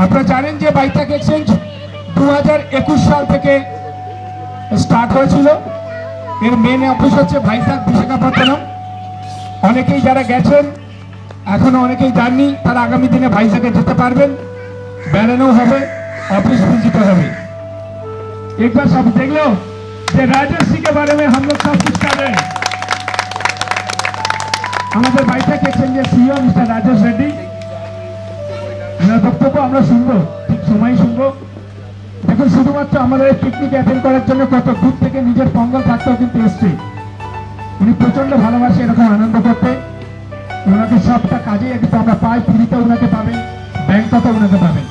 আপনারা জানেন যে বাইটাক এক্সচেঞ্জ 2021 সাল থেকে স্টার্ট হয়েছিল। এর মেন অফিস হচ্ছে ভাইজাগ বিশাখাপত্তনম। অনেকেই যারা গেছেন এখনো অনেকেই যাননি, তারা আগামী দিনে ভাইজাগে যেতে পারবেন, বেড়ানো হবে, ऑफिस विजिट হবে। एक बार सब देख लो कि राजश्री के बारे में हम लोग सब कुछ कर रहे हैं। हमारे বাইটাক এক্সচেঞ্জের সিইও মিস্টার রাজেশ রেড্ডি, বক্তব্য আমরা শুনবো, ঠিক সময় শুনবো। দেখুন, শুধুমাত্র আমাদের পিকনিক অ্যাটেন্ড করার জন্য কত দূর থেকে নিজের পঙ্গল থাকতেও কিন্তু এসছে। উনি প্রচন্ড ভালোবাসে এরকম আনন্দ করতে। ওনাকে সবটা কাজে কিন্তু আমরা পাই, পুরীতে ওনাকে পাবেন, ব্যাংককে ওনাকে পাবেন।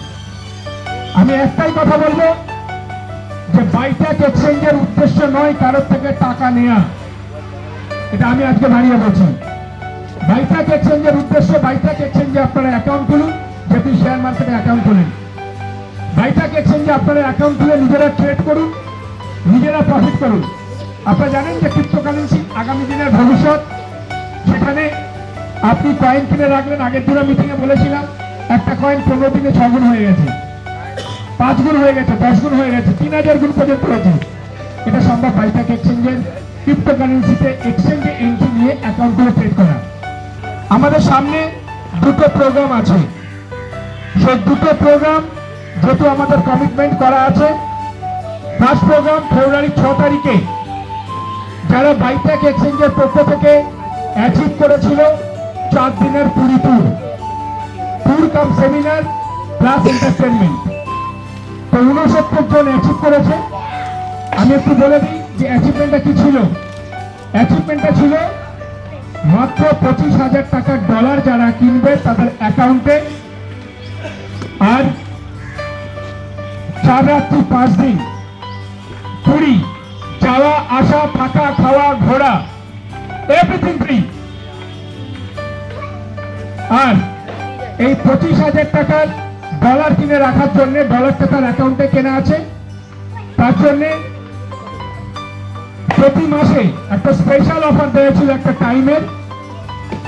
আমি একটাই কথা বলবো যে বাইটাক এক্সচেঞ্জের উদ্দেশ্য নয় কারোর থেকে টাকা নেওয়া, এটা আমি আজকে বাড়িয়ে বলছি। বাইটাক এক্সচেঞ্জের উদ্দেশ্য, বাইটাক এক্সচেঞ্জে আপনারা অ্যাকাউন্ট খুলুন, যেহেতু শেয়ার মার্কেটে অ্যাকাউন্ট খুলেন। বাইটাক এক্সচেঞ্জে আপনারা অ্যাকাউন্ট খুলে নিজেরা ট্রেড করুন, নিজেরা প্রফিট করুন। আপনারা জানেন যে ক্রিপ্টোকারেন্সি আগামী দিনের ভবিষ্যৎ। সেখানে আপনি কয়েন কিনে রাখলেন, আগের দিনে মিটিংয়ে বলেছিলাম একটা কয়েন 15 দিনে 6 গুণ হয়ে গেছে, 5 গুণ হয়ে গেছে, 10 গুণ হয়ে গেছে, 3000 গুণ পর্যন্ত হয়েছে। এটা সম্ভব বাইটাক এক্সচেঞ্জের ক্রিপ্টোকারেন্সিতে এক্সচেঞ্জে এন্ট্রি নিয়ে অ্যাকাউন্ট করে ট্রেড করা। আমাদের সামনে দুটো প্রোগ্রাম আছে। সেই দুটো প্রোগ্রাম যেহেতু আমাদের কমিটমেন্ট করা আছে, ফার্স্ট প্রোগ্রাম ফেব্রুয়ারি 6 তারিখে যারা বাইটাক এক্সচেঞ্জের পক্ষ থেকে অ্যাচিভ করেছিল 4 দিনের পুরী ট্যুর কাম সেমিনার প্লাস এন্টারটেনমেন্ট, তো 69 জন অ্যাচিভ করেছে। আমি একটু বলে দিই যে অ্যাচিভমেন্টটা কি ছিল। অ্যাচিভমেন্টটা ছিল মাত্র 25,000 টাকার ডলার যারা কিনবে তাদের অ্যাকাউন্টে, আর 4 রাত্রি 5 দিন পুরী যাওয়া আসা, থাকা, খাওয়া, ঘোরা, এভরিথিং ফ্রি। আর এই 25,000 টাকার ডলার কিনে রাখার জন্য, ডলারটা তার অ্যাকাউন্টে কেনা আছে, তার জন্য প্রতি মাসে একটা স্পেশাল অফার দিয়েছিল একটা টাইমের,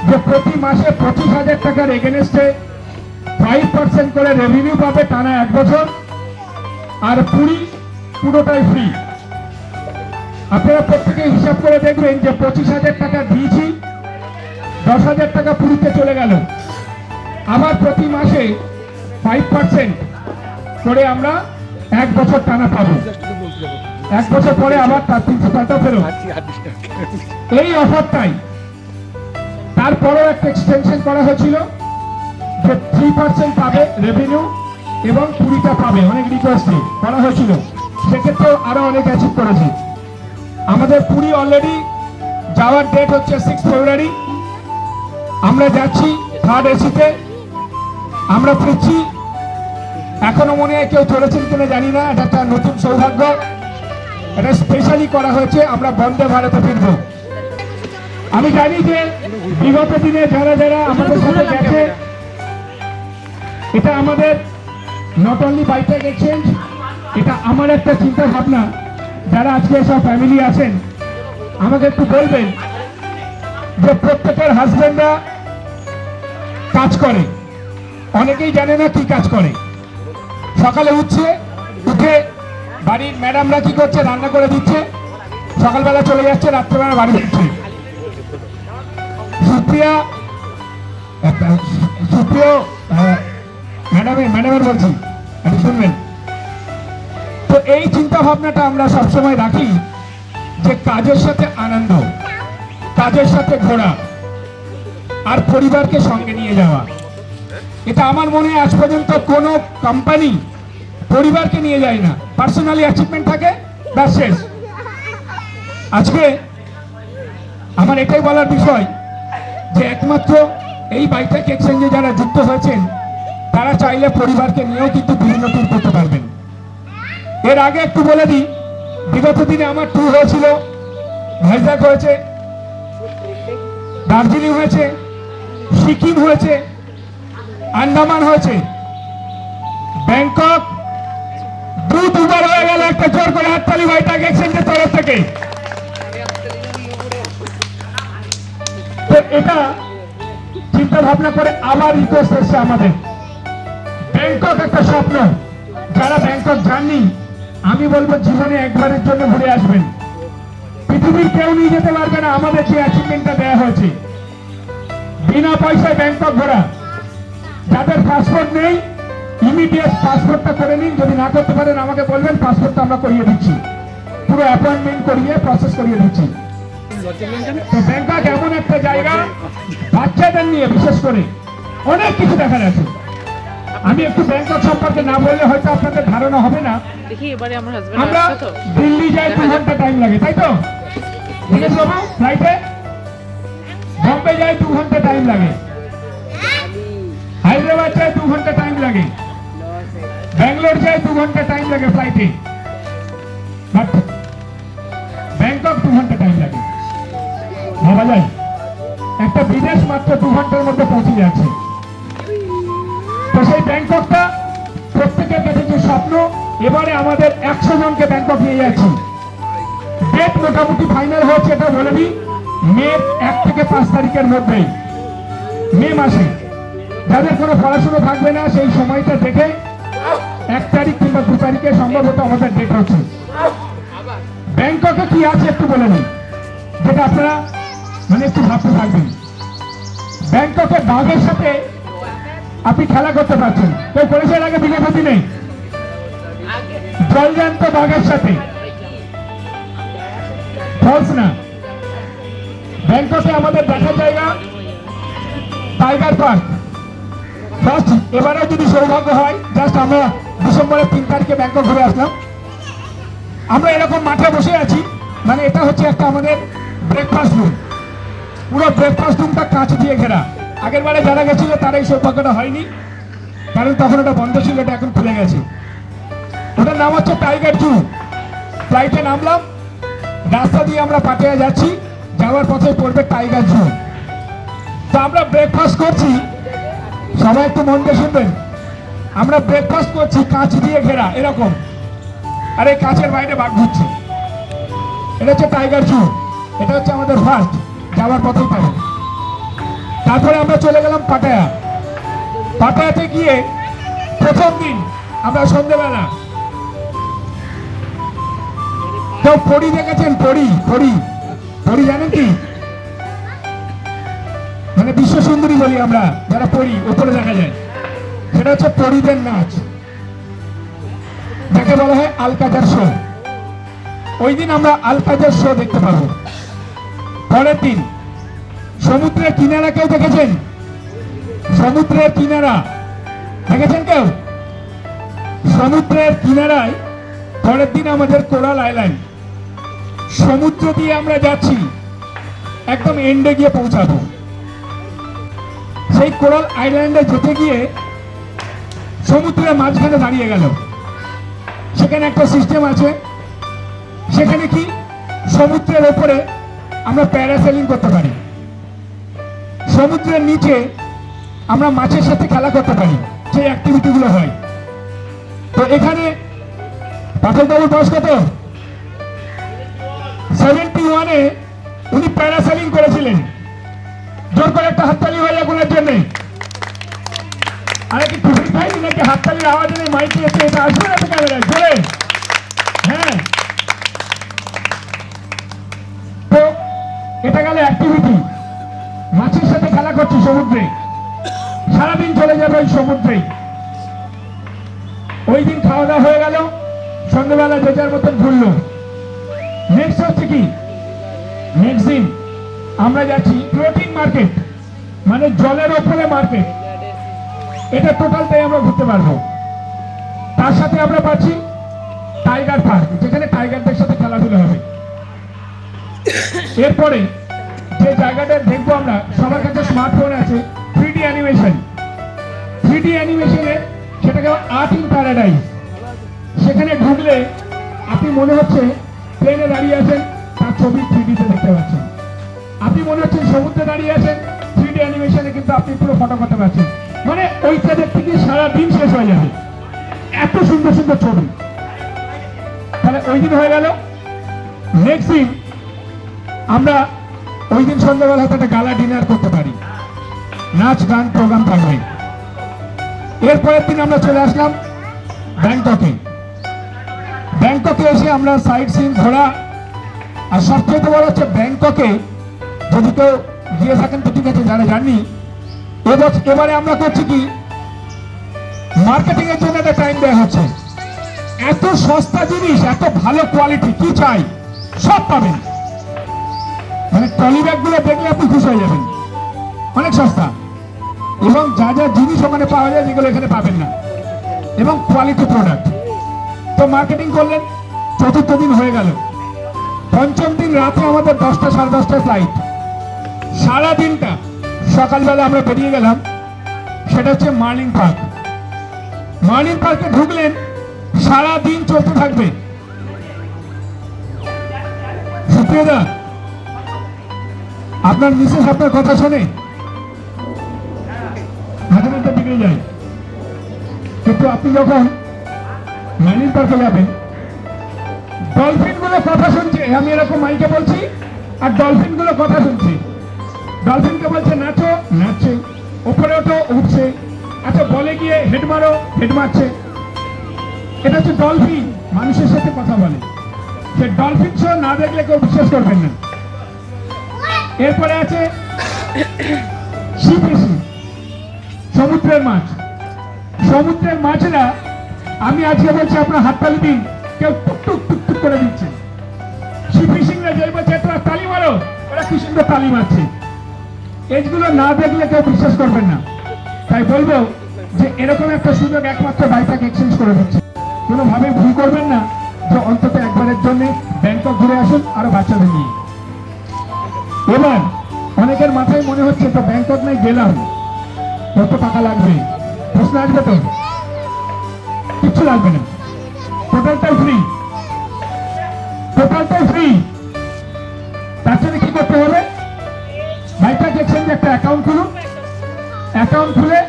যে প্রতি মাসে 25,000 টাকার এগেনস্টে 5% করে রেভিনিউ পাবে টানা 1 বছর, আর পুরী পুরোটাই ফ্রি। আপনারা প্রত্যেকে হিসাব করে দেখবেন যে 25,000 টাকা দিয়েছি, 10,000 টাকা পুরীতে চলে গেল, আবার প্রতি মাসে 5% করে আমরা 1 বছর টানা পাবো। 1 বছর পরে আবার তার 300 টাকা ফেরত। এই অফারটাই তারপরেও একটা এক্সটেনশন করা হয়েছিল যে 3% পাবে রেভিনিউ এবং পুরীটা পাবে, অনেক রিকোয়েস্টে করা হয়েছিল। সেক্ষেত্রেও আরো অনেক অ্যাচিভ করেছে। আমাদের পুরী অলরেডি যাওয়ার ডেট হচ্ছে 6 ফেব্রুয়ারি। আমরা যাচ্ছি 3rd এসিতে, আমরা ফিরছি। এখনো মনে হয় কেউ চলেছেন কিনা জানি না, এটা একটা নতুন সৌভাগ্য, এটা স্পেশালি করা হয়েছে। আমরা বন্দে ভারতে ফিরব। আমি জানি যে বিগত দিনে যারা যারা আমাদের সাথে গেছে, এটা আমাদের নট অনলি বাইটাক এক্সচেঞ্জ, এটা আমার একটা চিন্তা ভাবনা। যারা আজকে সব ফ্যামিলি আছেন, আমাকে একটু বলবেন যে প্রত্যেকের হাজবেন্ডরা কাজ করে, অনেকেই জানে না কি কাজ করে। সকালে উঠে বাড়ির ম্যাডামরা কি করছে, রান্না করে দিচ্ছে, সকালবেলা চলে যাচ্ছে, রাত্রেবেলা বাড়ি ফিরছে। সুপ্রিয়া ম্যাডামের বলছি, আপনি শুনবেন তো। এই চিন্তা ভাবনাটা আমরা সবসময় রাখি যে কাজের সাথে আনন্দ, কাজের সাথে ঘোরা, আর পরিবারকে সঙ্গে নিয়ে যাওয়া। এটা আমার মনে হয় আজ পর্যন্ত কোনো কোম্পানি পরিবারকে নিয়ে যায় না, পার্সোনালি অ্যাচিভমেন্ট থাকে, ব্যাস শেষ। আজকে আমার এটাই বলার বিষয় যে একমাত্র এই বাইটাক এক্সচেঞ্জে যারা যুক্ত হয়েছেন তারা চাইলে পরিবারকে নিয়েও কিন্তু বিভিন্ন ট্যুর করতে পারবেন। এর আগে একটু বলে দিই, বিগত দিনে আমার ট্যুর হয়েছিল, ভাইজাগ হয়েছে, দার্জিলিং হয়েছে, সিকিম হয়েছে, আন্দামান হয়েছে, ব্যাংকক দুবার হয়ে গেল। একটা জোর করে হাততালি বাইটাক এক্সচেঞ্জের তরফ থেকে। তো এটা চিন্তা ভাবনা করে আবার রিকোয়েস্ট এসছে আমাদের ব্যাংকক একটা স্বপ্ন। যারা ব্যাংকক যাননি, আমি বলবো জীবনে একবারের জন্য ঘুরে আসবেন। পৃথিবীর কেউ নিয়ে যেতে পারবে না আমাদের যে অ্যাচিভমেন্টটা দেওয়া হয়েছে, বিনা পয়সায় ব্যাংকক ঘোরা। যাদের পাসপোর্ট নেই, ইমিডিয়েট পাসপোর্টটা করে নিন। যদি না করতে পারেন আমাকে বলবেন, পাসপোর্টটা আমরা করিয়ে দিচ্ছি, পুরো অ্যাপয়েন্টমেন্ট করিয়ে প্রসেস করিয়ে দিচ্ছি। তো ব্যাংকক এমন একটা জায়গা, বাচ্চাদের নিয়ে বিশেষ করে অনেক কিছু দেখার আছে। আমি একটু ব্যাংকক সম্পর্কে না বললে হয়তো আপনাদের ধারণা হবে না। আমরা দিল্লি যাই 2 ঘন্টা টাইম লাগে, তাই তো? ফ্লাইটে বম্বে যাই 2 ঘন্টা টাইম লাগে, হায়দ্রাবাদ যাই 2 ঘন্টা টাইম লাগে, ব্যাঙ্গালোর যাই 2 ঘন্টা টাইম লাগে ফ্লাইটে, বাট ব্যাংকক 2 ঘন্টা টাইম লাগে। ভাবা যায় একটা বিদেশ মাত্র 2 ঘন্টার মধ্যে পৌঁছে যাচ্ছে। তো সেই ব্যাংককটা প্রত্যেকের কাছে যে স্বপ্ন, এবারে আমাদের 100 জনকে ব্যাংকক নিয়ে যাচ্ছি। ডেট মোটামুটি ফাইনাল হয়েছে, এটা বলে দিই, মে 1 থেকে 5 তারিখের মধ্যেই, মে মাসে। যাদের কোনো পড়াশোনা থাকবে না সেই সময়টা দেখে 1 তারিখ কিংবা 2 তারিখে সম্ভবত আমাদের ডেট হচ্ছে। ব্যাংককে কি আছে একটু বলে নিই, যেটা আপনারা মানে একটু ভাবতে থাকবেন। ব্যাংককে বাঘের সাথে আপনি খেলা করতে পারছেন। কেউ করেছে এর আগে? বিগত দিনে জলজান্ত বাঘের সাথে, ফলস না। ব্যাংককে আমাদের দেখার জায়গা টাইগার পার্ক। জাস্ট এবারে যদি সৌভাগ্য হয়, জাস্ট আমরা ডিসেম্বরের 3 তারিখে ব্যাংকক ঘুরে আসলাম। আমরা এরকম মাঠে বসে আছি, মানে এটা হচ্ছে একটা আমাদের ব্রেকফাস্ট রুম। পুরো ব্রেকফাস্ট রুমটা কাঁচ দিয়ে ঘেরা। আগের বারে যারা গেছিল তার এই সৌভাগ্যটা হয়নি, কারণ তখন ওটা বন্ধ ছিল, এটা এখন খুলে গেছে। ওটার নাম হচ্ছে টাইগার জু। ফ্লাইটে নামলাম, রাস্তা দিয়ে আমরা পাটিয়া যাচ্ছি, যাওয়ার পথে পড়বে টাইগার জু। তো আমরা ব্রেকফাস্ট করছি, সবাই একটু মন দিয়ে শুনবেন। আমরা ব্রেকফাস্ট করছি কাঁচ দিয়ে ঘেরা এরকম, আর এই কাঁচের বাইরে বাঘ ঘুরছে। এটা হচ্ছে টাইগার জু। এটা হচ্ছে আমাদের ফার্স্ট, যাওয়ার পথেই পাবো। তারপরে আমরা চলে গেলাম পাটায়া। পাটায়াতে গিয়ে প্রথম দিন আমরা সন্ধ্যেবেলা, কেউ পরি দেখেছেন? পরি পরি পরি জানেন কি? মানে বিশ্ব সুন্দরী বলি আমরা, যারা পরি উপরে দেখা যায়, সেটা হচ্ছে পরিদের নাচ, যাকে বলা হয় আলকাজার শো। ওই দিন আমরা আলকাজার শো দেখতে পাবো। পরের দিন সমুদ্রের কিনারা, কেউ দেখেছেন? সমুদ্রের কিনারা দেখেছেন কেউ? সমুদ্রের কিনারায় পরের দিন আমাদের কোরাল আইল্যান্ড। সমুদ্র দিয়ে আমরা যাচ্ছি, একদম এন্ডে গিয়ে পৌঁছাবো। সেই কোরাল আইল্যান্ডে যেতে গিয়ে সমুদ্রের মাঝখানে দাঁড়িয়ে গেল। সেখানে একটা সিস্টেম আছে, সেখানে কি সমুদ্রের উপরে আমরা প্যারাসেলিং করতে পারি, সমুদ্রের নিচে আমরা মাছের সাথে খেলা করতে পারি, সেই অ্যাক্টিভিটিগুলো হয়। তো এখানে পাথরবাবুর বয়স কত? 71-এ উনি প্যারাসেলিং করেছিলেন। জোর করে একটা হাততালি হয়ে যাক ওনার জন্য। আরে কি খুশি খাইনি নাকি? হাততালির আওয়াজ নেই, মাইকে এসে এটা আসবে না তো ক্যামেরায় জোরে? হ্যাঁ। তো এটা গেল অ্যাক্টিভিটি, মাছের সাথে খেলা করছি সমুদ্রে, সারাদিন চলে যাবে ওই সমুদ্রেই। ওই দিন খাওয়া দাওয়া হয়ে গেল, সন্ধ্যেবেলা যে যার মতন ঘুরলো। নেক্সট হচ্ছে কি, নেক্সট দিন আমরা যাচ্ছি ফ্লোটিং মার্কেট, মানে জলের ওপরে মার্কেট। এটা টোটালটাই আমরা ঘুরতে পারবো। তার সাথে আমরা পাচ্ছি টাইগার পার্ক, যেখানে টাইগারদের সাথে খেলাধুলা হবে। এরপরে যে জায়গাটা দেখবো আমরা, সবার কাছে স্মার্টফোন আছে, 3D অ্যানিমেশন। 3D অ্যানিমেশনে সেটাকে আর্ট ইন প্যারাডাইস। সেখানে ঢুকলে আপনি মনে হচ্ছে প্লেনে দাঁড়িয়ে আছেন, তার ছবি 3Dতে দেখতে পাচ্ছেন। আপনি মনে হচ্ছে সমুদ্রে দাঁড়িয়ে আছেন, 3D অ্যানিমেশনে কিন্তু আপনি পুরো ফটো করতে পারছেন। মানে ওইটা দেখতে গিয়ে সারাদিন শেষ হয়ে যাবে, এত সুন্দর সুন্দর ছবি। তাহলে ওই দিন হয়ে গেল। নেক্সট দিন আমরা ওই দিন সন্ধ্যাবেলা একটা গালা ডিনার করতে পারি, নাচ গান প্রোগ্রাম থাকবে। এরপরের দিন আমরা চলে আসলাম ব্যাংককে। ব্যাংককে এসে আমরা সাইট সিন ঘোরা, আর সবচেয়ে বড় হচ্ছে ব্যাংককে যদি কেউ গিয়ে থাকেন তো ঠিক আছে, যারা জানি এবারে আমরা করছি কি মার্কেটিং এর জন্য একটা টাইম দেওয়া হচ্ছে। এত সস্তা জিনিস, এত ভালো কোয়ালিটি, কি চাই সব পাবেন। মানে ট্রলি ব্যাগ গুলো দেখলে আপনি খুশি হয়ে যাবেন, অনেক সস্তা এবং যা যা জিনিস ওখানে পাওয়া যায় যেগুলো এখানে পাবেন না, এবং কোয়ালিটি প্রোডাক্ট। তো মার্কেটিং করলেন, চতুর্থ দিন হয়ে গেল। পঞ্চম দিন রাতে আমাদের 10টা সাড়ে 10টায় ফ্লাইট। সারা দিনটা সকালবেলা আমরা বেরিয়ে গেলাম, সেটা হচ্ছে মার্লিন পার্ক। মার্লিন পার্কে ঢুকলেন, সারা দিন চলতে থাকবে। সুপ্রিয়দা, আপনার মিসেস আপনার কথা শোনে, মাঝে মধ্যে বিগড়ে যায়, কিন্তু আপনি যখন মার্লিন পার্কে যাবেন, ডলফিন গুলো কথা শুনছে। আমি এরকম মাইকে বলছি আর ডলফিন গুলো কথা শুনছে। ডলফিনকে বলছে নাচো, নাচছে, ওপরে ওঠো, উঠছে, আচ্ছা বলে গিয়ে হেড মারো, হেড মারছে। এটা হচ্ছে ডলফিন, মানুষের সাথে কথা বলে। সে ডলফিন শো না দেখলে কেউ বিশ্বাস করবেন না। এরপরে আছে সি ফিশিং, সমুদ্রের মাছ। সমুদ্রের মাছেরা, আমি আজকে বলছি আপনার হাততালি দিন, কেউ টুক টুক টুক টুক করে দিচ্ছে। সি ফিশিং রা যেই বলছে তোরা তালি মারো, ওরা কি সুন্দর তালি মারছে। এইগুলো না দেখলে কেউ বিশ্বাস করবেন না। তাই বলবো যে এরকম একটা সুযোগ একমাত্র বাইপাক এক্সচেঞ্জ করে দিচ্ছে। কোনোভাবে ভুল করবেন না, যে অন্তত একবারের জন্য ব্যাংকক ঘুরে আসুন, আরো বাচ্চাদের নিয়ে। এবার অনেকের মাথায় মনে হচ্ছে তো ব্যাংকক নাই গেলাম, কত টাকা লাগবে? প্রশ্ন আসবে তো? কিচ্ছু লাগবে না, টোটালটাই ফ্রি, টোটালটাই ফ্রি। তার জন্য কি করতে হবে? বাইপাক এক্সচেঞ্জে একটা অ্যাকাউন্ট খুলুন। অ্যাকাউন্ট খুলে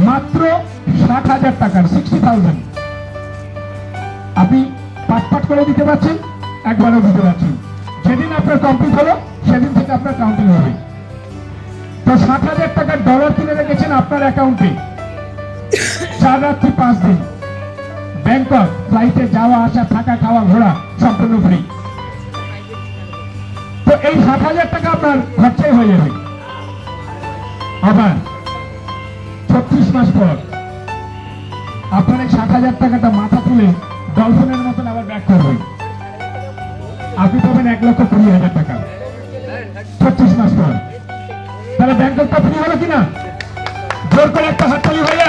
মাত্র 60,000 টাকার 60,000 আপনি পাট করে দিতে পারছেন, একবারও দিতে পারছেন। যেদিন আপনার কমপ্লিট হলো সেদিন থেকে আপনার কাউন্টিং হবে। তো 60,000 টাকার ডলার কিনে রেখেছেন আপনার অ্যাকাউন্টে, 4 রাত্রি 5 দিন ব্যাংকক ফ্লাইটে যাওয়া আসা, থাকা, খাওয়া, ঘোরা সম্পূর্ণ ফ্রি। তো এই 60,000 টাকা আপনার খরচাই হয়ে যাবে। আবার 36 মাস পর আপনার এই 60,000 টাকাটা মাথা তুলে ডলফিনের মতন আবার ব্যাক করবেন, আপনি পাবেন 1,20,000 টাকা 36 মাস পর। তাহলে ব্যাংককটা ফ্রি হলো কিনা? জোর করে একটা হাততালি ভাই।